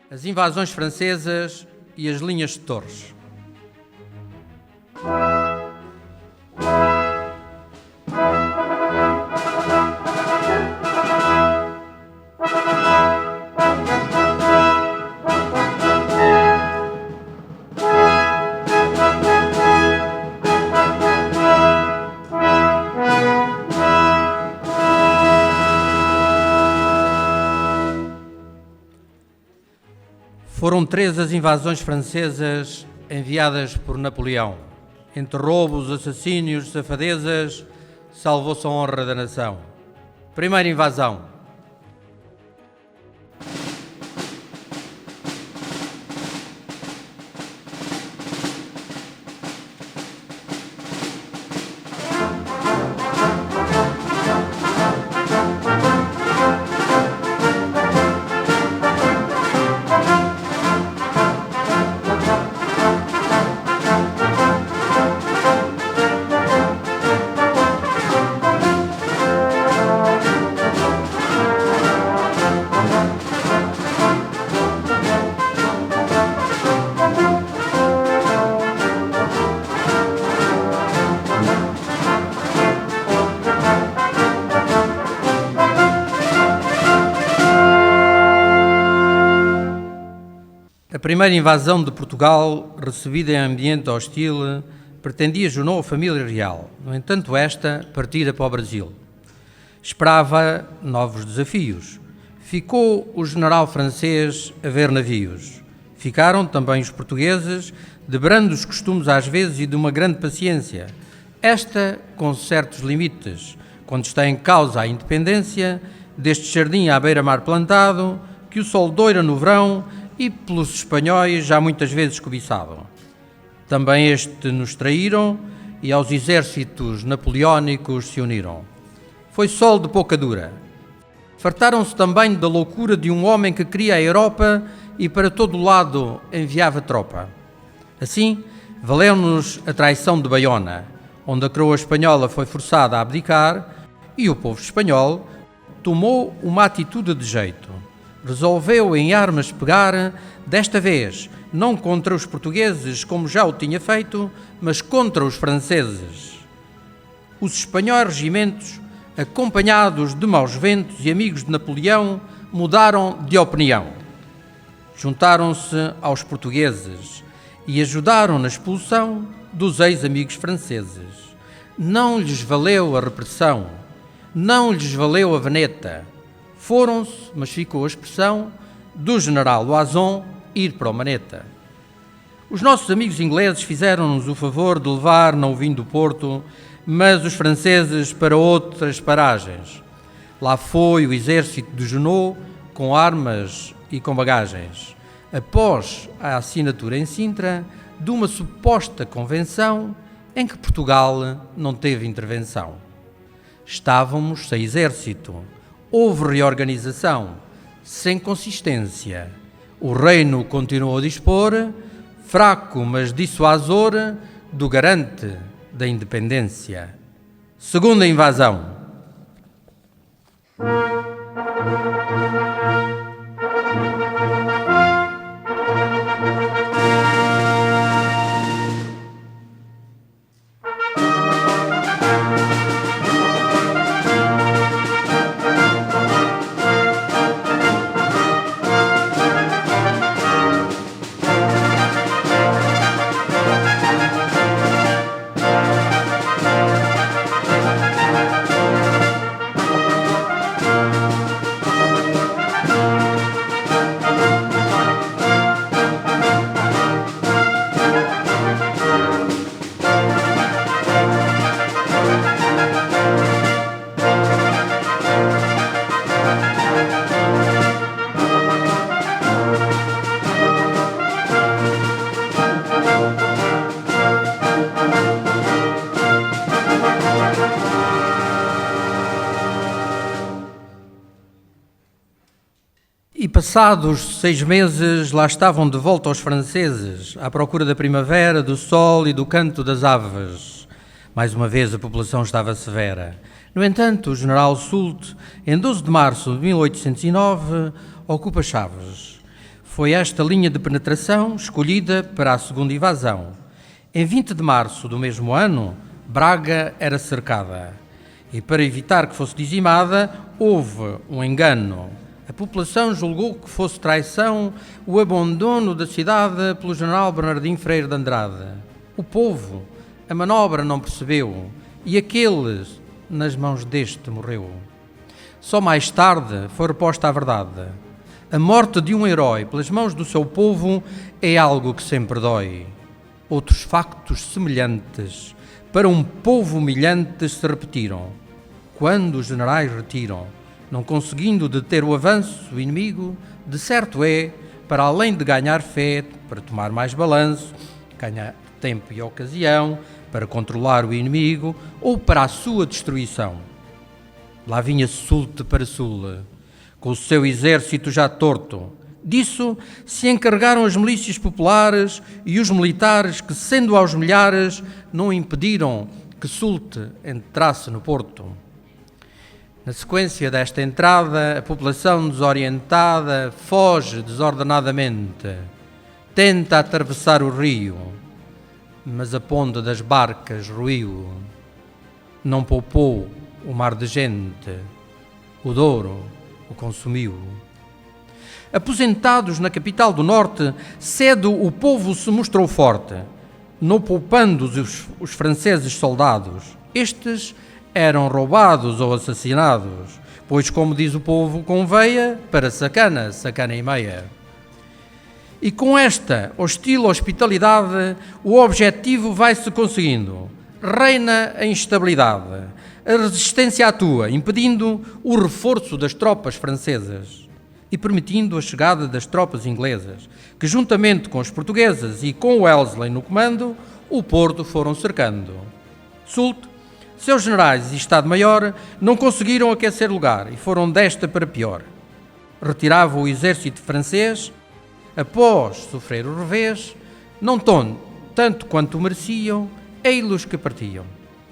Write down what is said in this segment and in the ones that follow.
As invasões francesas e as linhas de Torres. Foram 3 as invasões francesas enviadas por Napoleão. Entre roubos, assassínios, safadezas, salvou-se a honra da nação. Primeira invasão. A primeira invasão de Portugal, recebida em ambiente hostil, pretendia Junot a família real. No entanto, esta partira para o Brasil. Esperava novos desafios. Ficou o general francês a ver navios. Ficaram também os portugueses, de brandos costumes às vezes e de uma grande paciência. Esta com certos limites, quando está em causa a independência deste jardim à beira-mar plantado, que o sol doira no verão e pelos espanhóis já muitas vezes cobiçado. Também este nos traíram e aos exércitos napoleónicos se uniram. Foi sol de pouca dura. Fartaram-se também da loucura de um homem que queria a Europa e para todo o lado enviava tropa. Assim, valeu-nos a traição de Baiona, onde a coroa espanhola foi forçada a abdicar e o povo espanhol tomou uma atitude de jeito. Resolveu em armas pegar, desta vez não contra os portugueses, como já o tinha feito, mas contra os franceses. Os espanhóis regimentos, acompanhados de maus ventos e amigos de Napoleão, mudaram de opinião. Juntaram-se aos portugueses e ajudaram na expulsão dos ex-amigos franceses. Não lhes valeu a repressão, não lhes valeu a veneta. Foram-se, mas ficou a expressão do general Loison ir para o Maneta. Os nossos amigos ingleses fizeram-nos o favor de levar não o vinho do Porto, mas os franceses para outras paragens. Lá foi o exército de Junot com armas e com bagagens. Após a assinatura em Sintra de uma suposta convenção em que Portugal não teve intervenção. Estávamos sem exército. Houve reorganização, sem consistência. O reino continuou a dispor, fraco mas dissuasor, do garante da independência. Segunda invasão. E passados 6 meses, lá estavam de volta os franceses, à procura da primavera, do sol e do canto das aves. Mais uma vez a população estava severa. No entanto, o general Soult, em 12 de março de 1809, ocupa Chaves. Foi esta linha de penetração escolhida para a segunda invasão. Em 20 de março do mesmo ano, Braga era cercada. E para evitar que fosse dizimada, houve um engano. A população julgou que fosse traição o abandono da cidade pelo general Bernardino Freire de Andrade. O povo a manobra não percebeu e aqueles nas mãos deste morreu. Só mais tarde foi reposta a verdade. A morte de um herói pelas mãos do seu povo é algo que sempre dói. Outros factos semelhantes para um povo humilhante se repetiram. Quando os generais retiram, não conseguindo deter o avanço do inimigo, de certo é, para além de ganhar fé, para tomar mais balanço, ganhar tempo e ocasião, para controlar o inimigo ou para a sua destruição. Lá vinha Soult para Sul, com o seu exército já torto. Disso se encarregaram as milícias populares e os militares que, sendo aos milhares, não impediram que Soult entrasse no porto. Na sequência desta entrada, a população desorientada foge desordenadamente, tenta atravessar o rio, mas a ponta das barcas ruiu. Não poupou o mar de gente, o Douro o consumiu. Aposentados na capital do norte, cedo o povo se mostrou forte, não poupando os franceses soldados. Estes eram roubados ou assassinados, pois, como diz o povo, conveia para sacana, sacana e meia. E com esta hostil hospitalidade, o objetivo vai-se conseguindo. Reina a instabilidade. A resistência atua, impedindo o reforço das tropas francesas e permitindo a chegada das tropas inglesas, que juntamente com os portugueses e com Wellesley no comando, o Porto foram cercando. Soult, seus generais e Estado-Maior não conseguiram aquecer lugar e foram desta para pior. Retirava o exército francês, após sofrer o revés, não tanto quanto mereciam, ei-los que partiam.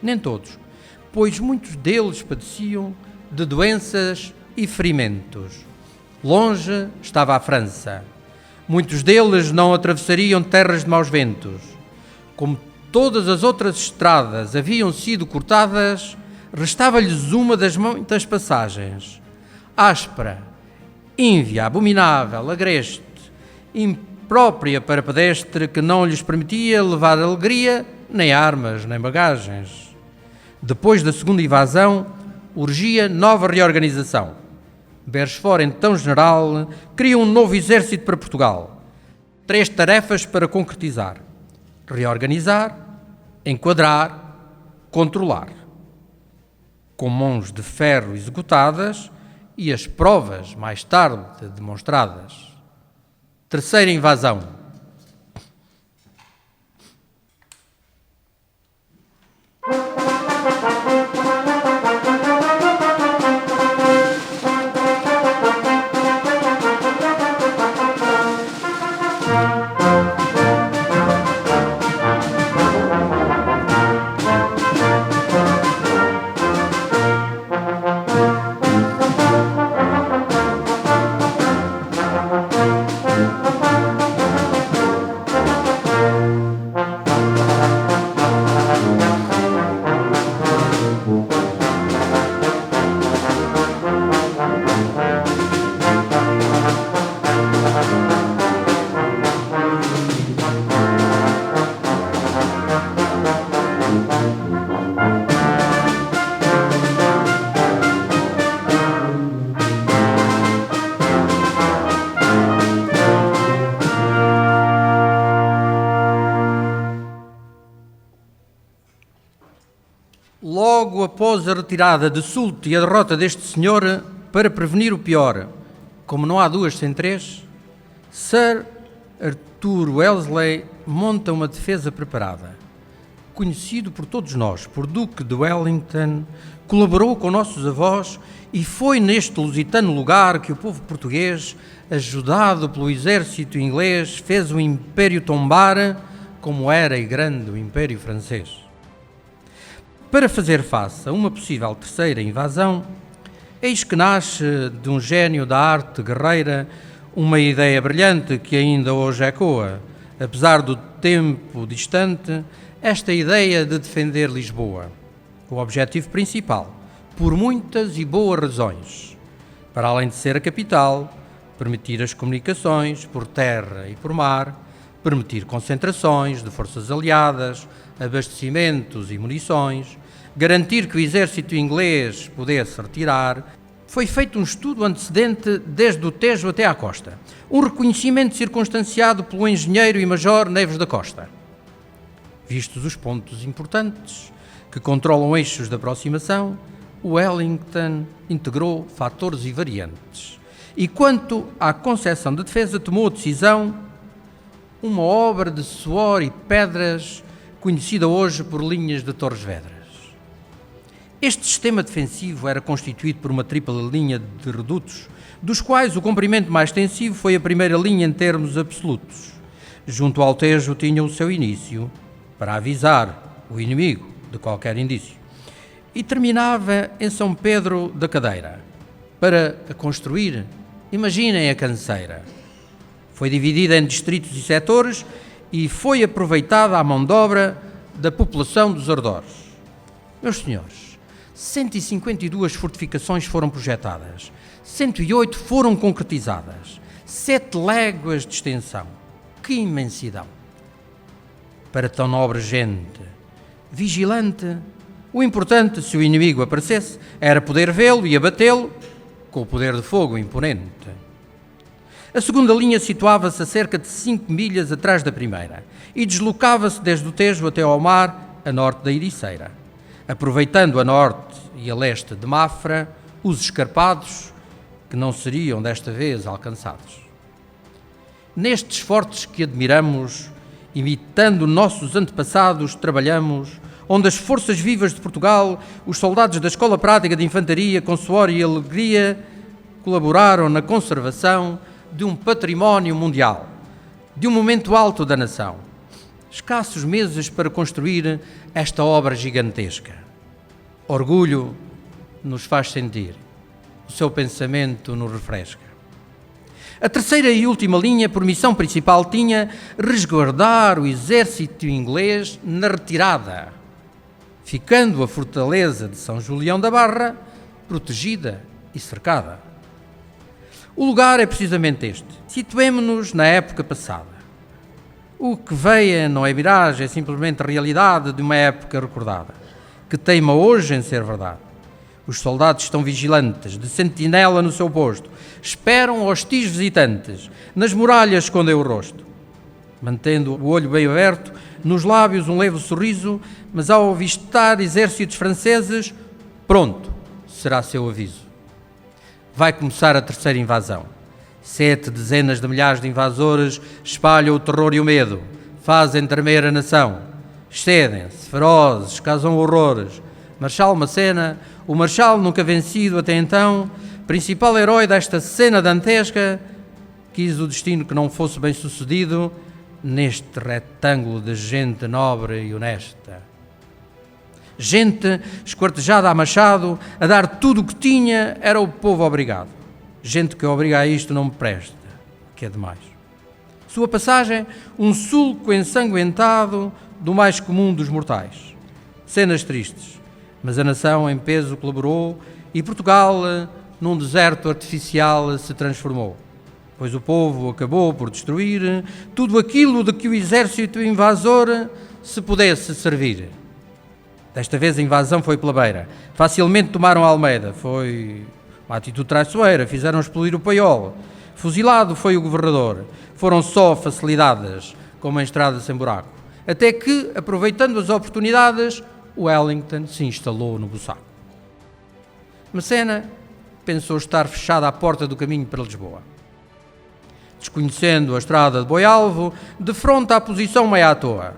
Nem todos, pois muitos deles padeciam de doenças e ferimentos. Longe estava a França. Muitos deles não atravessariam terras de maus ventos. Como todas as outras estradas haviam sido cortadas, restava-lhes uma das muitas passagens. Áspera, ínvia, abominável, agreste, imprópria para pedestre, que não lhes permitia levar alegria, nem armas, nem bagagens. Depois da segunda invasão, urgia nova reorganização. Beresford, então general, cria um novo exército para Portugal. 3 tarefas para concretizar: reorganizar, enquadrar, controlar. Com mãos de ferro executadas e as provas mais tarde demonstradas. Terceira invasão. Logo após a retirada de Soult e a derrota deste senhor, para prevenir o pior, como não há 2 sem 3, Sir Arthur Wellesley monta uma defesa preparada. Conhecido por todos nós por Duque de Wellington, colaborou com nossos avós e foi neste lusitano lugar que o povo português, ajudado pelo exército inglês, fez o império tombar, como era e grande o império francês. Para fazer face a uma possível terceira invasão, eis que nasce de um gênio da arte guerreira uma ideia brilhante que ainda hoje ecoa, apesar do tempo distante, esta ideia de defender Lisboa. O objetivo principal, por muitas e boas razões, para além de ser a capital, permitir as comunicações por terra e por mar, permitir concentrações de forças aliadas, abastecimentos e munições, garantir que o exército inglês pudesse retirar. Foi feito um estudo antecedente desde o Tejo até à costa. Um reconhecimento circunstanciado pelo engenheiro e major Neves da Costa. Vistos os pontos importantes que controlam eixos de aproximação, o Wellington integrou fatores e variantes. E quanto à concepção de defesa, tomou a decisão, uma obra de suor e pedras, conhecida hoje por linhas de Torres Vedras. Este sistema defensivo era constituído por uma tripla linha de redutos, dos quais o comprimento mais extensivo foi a primeira linha em termos absolutos. Junto ao Tejo tinha o seu início, para avisar o inimigo de qualquer indício, e terminava em São Pedro da Cadeira. Para a construir, imaginem a canseira. Foi dividida em distritos e setores e foi aproveitada a mão de obra da população dos arredores. Meus senhores, 152 fortificações foram projetadas, 108 foram concretizadas, 7 léguas de extensão. Que imensidão! Para tão nobre gente, vigilante, o importante, se o inimigo aparecesse, era poder vê-lo e abatê-lo com o poder de fogo imponente. A segunda linha situava-se a cerca de 5 milhas atrás da primeira e deslocava-se desde o Tejo até ao mar, a norte da Ericeira, aproveitando a norte e a leste de Mafra os escarpados que não seriam desta vez alcançados. Nestes fortes que admiramos, imitando nossos antepassados, trabalhamos, onde as forças vivas de Portugal, os soldados da Escola Prática de Infantaria, com suor e alegria, colaboraram na conservação de um património mundial, de um momento alto da nação. Escassos meses para construir esta obra gigantesca. Orgulho nos faz sentir, o seu pensamento nos refresca. A terceira e última linha, por missão principal, tinha resguardar o exército inglês na retirada, ficando a fortaleza de São Julião da Barra protegida e cercada. O lugar é precisamente este. Situemo-nos na época passada. O que veio não é miragem, é simplesmente a realidade de uma época recordada, que teima hoje em ser verdade. Os soldados estão vigilantes, de sentinela no seu posto, esperam hostis visitantes, nas muralhas escondem o rosto, mantendo o olho bem aberto, nos lábios um leve sorriso, mas ao avistar exércitos franceses, pronto, será seu aviso. Vai começar a terceira invasão. 7 dezenas de milhares de invasores espalham o terror e o medo, fazem tremer a nação, excedem-se, ferozes, causam horrores. Marshal Massena, o marshal nunca vencido até então, principal herói desta cena dantesca, quis o destino que não fosse bem sucedido neste retângulo de gente nobre e honesta. Gente esquartejada a machado, a dar tudo o que tinha, era o povo obrigado. Gente que obriga a isto não me presta, que é demais. Sua passagem, um sulco ensanguentado do mais comum dos mortais. Cenas tristes, mas a nação em peso colaborou e Portugal, num deserto artificial, se transformou, pois o povo acabou por destruir tudo aquilo de que o exército invasor se pudesse servir. Desta vez a invasão foi pela beira. Facilmente tomaram Almeida. Foi uma atitude traiçoeira. Fizeram explodir o Paiol. Fuzilado foi o governador. Foram só facilidades, como a estrada sem buraco. Até que, aproveitando as oportunidades, Wellington se instalou no Bussaco. Massena pensou estar fechada à porta do caminho para Lisboa. Desconhecendo a estrada de Boialvo, defronta a posição meio à toa.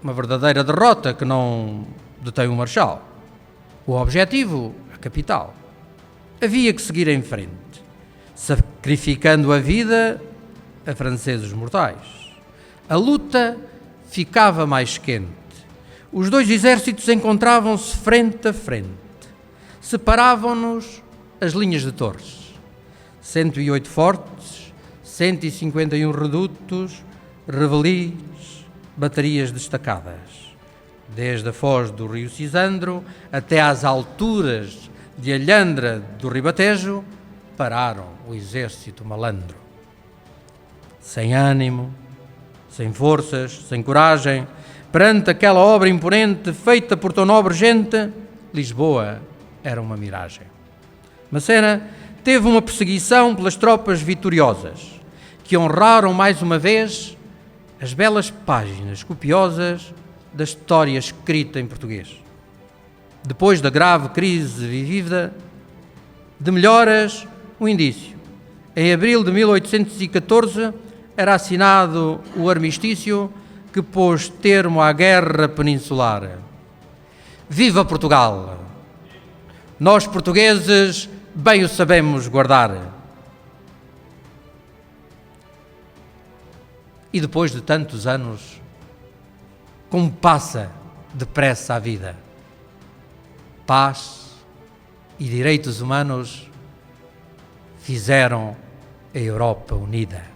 Uma verdadeira derrota que não detém o marshal. O objetivo, a capital. Havia que seguir em frente, sacrificando a vida a franceses mortais. A luta ficava mais quente. Os dois exércitos encontravam-se frente a frente. Separavam-nos as linhas de torres. 108 fortes, 151 redutos, revelis, baterias destacadas. Desde a foz do rio Cisandro até às alturas de Alhandra do Ribatejo, pararam o exército malandro. Sem ânimo, sem forças, sem coragem, perante aquela obra imponente feita por tão nobre gente, Lisboa era uma miragem. Macena teve uma perseguição pelas tropas vitoriosas, que honraram mais uma vez as belas páginas copiosas da história escrita em português. Depois da grave crise vivida, de melhoras, um indício. Em abril de 1814 era assinado o armistício que pôs termo à guerra peninsular. Viva Portugal! Nós portugueses bem o sabemos guardar. E depois de tantos anos, como passa depressa a vida? Paz e direitos humanos fizeram a Europa unida.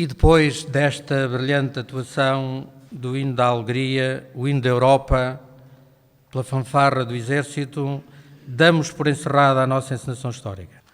E depois desta brilhante atuação do hino da alegria, o hino da Europa, pela fanfarra do Exército, damos por encerrada a nossa encenação histórica.